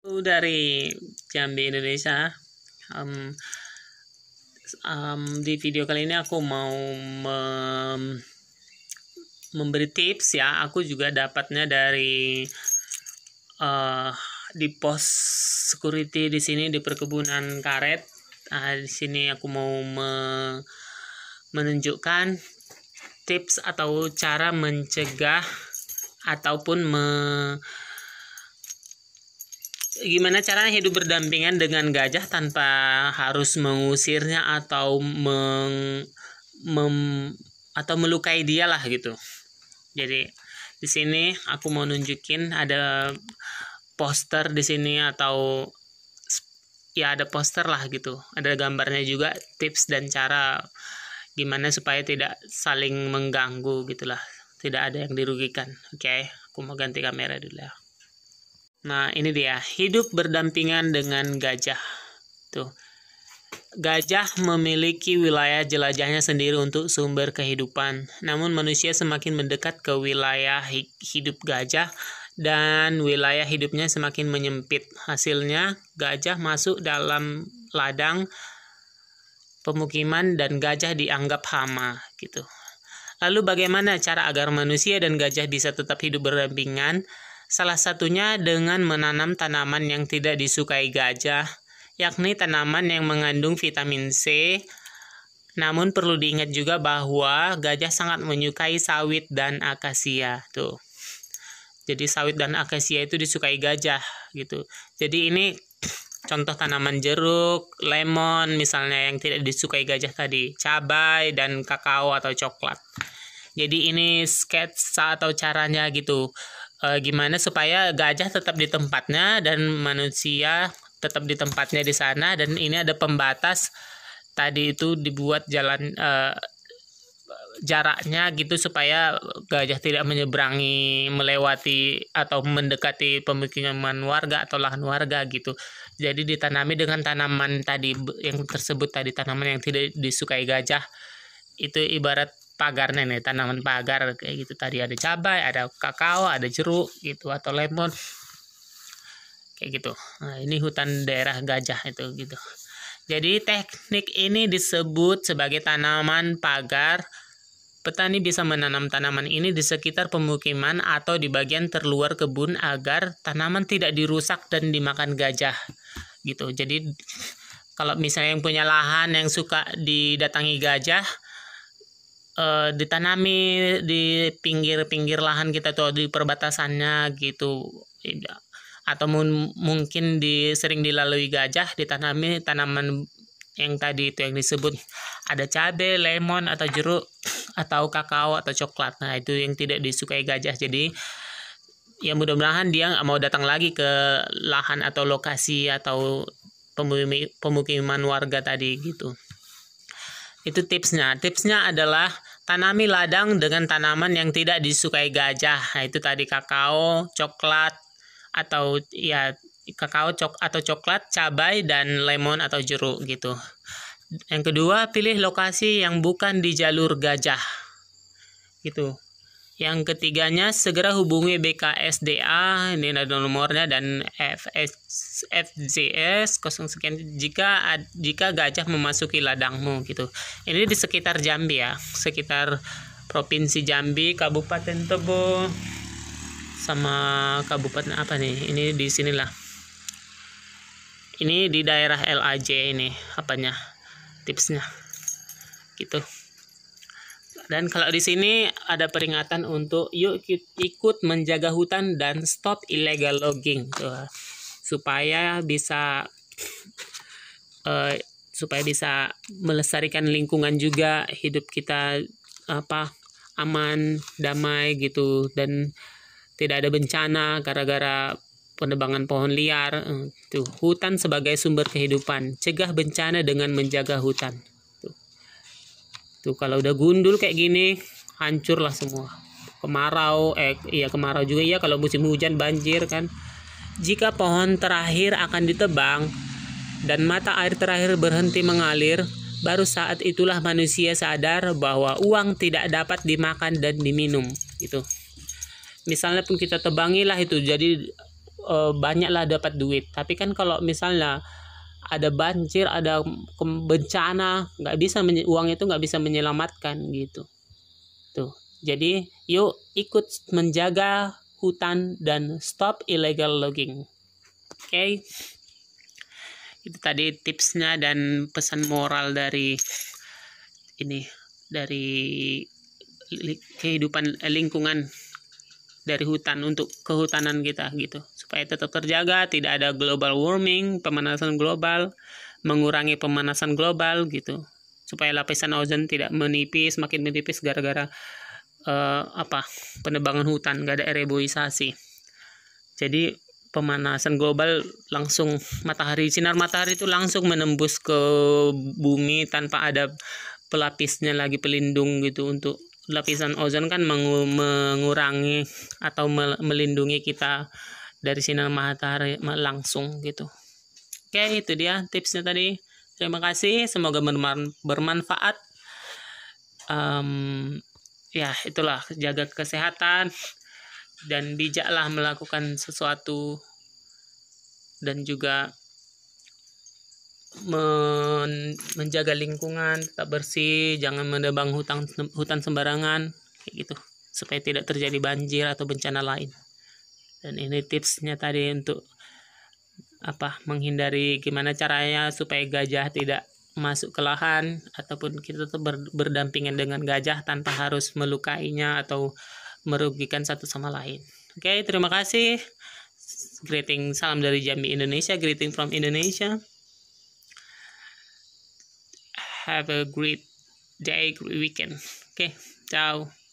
Dari Jambi Indonesia. Di video kali ini aku mau memberi tips ya. Aku juga dapatnya dari di pos security di sini di perkebunan karet. Di sini aku mau menunjukkan tips atau cara mencegah ataupun gimana caranya hidup berdampingan dengan gajah tanpa harus mengusirnya atau atau melukai dia lah gitu. Jadi di sini aku mau nunjukin ada poster di sini atau ya ada poster lah gitu. Ada gambarnya juga, tips dan cara gimana supaya tidak saling mengganggu gitulah. Tidak ada yang dirugikan. Oke, aku mau ganti kamera dulu ya. Nah, ini dia, hidup berdampingan dengan gajah. Tuh. Gajah memiliki wilayah jelajahnya sendiri untuk sumber kehidupan. Namun manusia semakin mendekat ke wilayah hidup gajah dan wilayah hidupnya semakin menyempit. Hasilnya, gajah masuk dalam ladang pemukiman dan gajah dianggap hama gitu. Lalu bagaimana cara agar manusia dan gajah bisa tetap hidup berdampingan? Salah satunya dengan menanam tanaman yang tidak disukai gajah, yakni tanaman yang mengandung vitamin C. Namun perlu diingat juga bahwa gajah sangat menyukai sawit dan akasia. Tuh. Jadi sawit dan akasia itu disukai gajah gitu. Jadi ini contoh tanaman jeruk, lemon misalnya yang tidak disukai gajah tadi, cabai dan kakao atau coklat. Jadi ini sketsa atau caranya gitu. Gimana supaya gajah tetap di tempatnya dan manusia tetap di tempatnya di sana, dan ini ada pembatas tadi itu dibuat jalan jaraknya gitu supaya gajah tidak menyeberangi, melewati atau mendekati pemukiman warga atau lahan warga gitu. Jadi ditanami dengan tanaman tadi yang tersebut tadi, tanaman yang tidak disukai gajah. Itu ibarat pagarnya nih, tanaman pagar kayak gitu tadi, ada cabai, ada kakao, ada jeruk gitu atau lemon kayak gitu. Nah, ini hutan daerah gajah itu gitu. Jadi teknik ini disebut sebagai tanaman pagar. Petani bisa menanam tanaman ini di sekitar pemukiman atau di bagian terluar kebun agar tanaman tidak dirusak dan dimakan gajah gitu. Jadi kalau misalnya yang punya lahan yang suka didatangi gajah, ditanami di pinggir-pinggir lahan kita tuh, di perbatasannya gitu, atau mungkin sering dilalui gajah, ditanami tanaman yang tadi itu yang disebut, ada cabai, lemon atau jeruk atau kakao atau coklat. Nah, itu yang tidak disukai gajah. Jadi ya mudah-mudahan dia nggak mau datang lagi ke lahan atau lokasi atau pemukiman warga tadi gitu. Itu tipsnya. Tipsnya adalah tanami ladang dengan tanaman yang tidak disukai gajah. Nah, itu tadi kakao, coklat, atau ya kakao atau coklat, cabai, dan lemon atau jeruk gitu. Yang kedua, pilih lokasi yang bukan di jalur gajah gitu. Yang ketiganya, segera hubungi BKSDA, ini ada nomornya, dan FJS 0 sekian jika gajah memasuki ladangmu gitu. Ini di sekitar Jambi ya, sekitar Provinsi Jambi, Kabupaten Tebo, sama kabupaten apa nih? Ini di sinilah. Ini di daerah LAJ ini apanya? Tipsnya gitu. Dan kalau di sini ada peringatan untuk yuk ikut menjaga hutan dan stop illegal logging tuh, supaya bisa melestarikan lingkungan juga, hidup kita aman, damai gitu, dan tidak ada bencana gara-gara penebangan pohon liar. Tuh, hutan sebagai sumber kehidupan, cegah bencana dengan menjaga hutan. Tuh kalau udah gundul kayak gini, hancurlah semua. Kemarau juga ya, kalau musim hujan banjir kan. Jika pohon terakhir akan ditebang dan mata air terakhir berhenti mengalir, baru saat itulah manusia sadar bahwa uang tidak dapat dimakan dan diminum gitu. Misalnya pun kita tebangilah itu, jadi banyaklah dapat duit. Tapi kan kalau misalnya ada banjir, ada bencana, uang itu nggak bisa menyelamatkan gitu. Tuh. Jadi yuk ikut menjaga hutan dan stop illegal logging. Oke. Itu tadi tipsnya dan pesan moral dari kehidupan lingkungan dari hutan untuk kehutanan kita gitu, supaya tetap terjaga, tidak ada global warming, pemanasan global, mengurangi pemanasan global gitu, supaya lapisan ozon tidak makin menipis gara-gara penebangan hutan, gak ada reboisasi. Jadi pemanasan global langsung sinar matahari itu langsung menembus ke bumi tanpa ada pelapisnya lagi, pelindung gitu. Untuk lapisan ozon kan mengurangi atau melindungi kita dari sinar matahari langsung gitu. Oke, itu dia tipsnya tadi. Terima kasih, semoga bermanfaat. Ya itulah, jaga kesehatan dan bijaklah melakukan sesuatu, dan juga menjaga lingkungan tetap bersih, jangan menebang hutan sembarangan kayak gitu, supaya tidak terjadi banjir atau bencana lain. Dan ini tipsnya tadi untuk menghindari gimana caranya supaya gajah tidak masuk ke lahan, ataupun kita tetap berdampingan dengan gajah tanpa harus melukainya atau merugikan satu sama lain. Oke, terima kasih. Greeting, salam dari Jambi, Indonesia. Greeting from Indonesia. Have a great day, great weekend. Okay, ciao.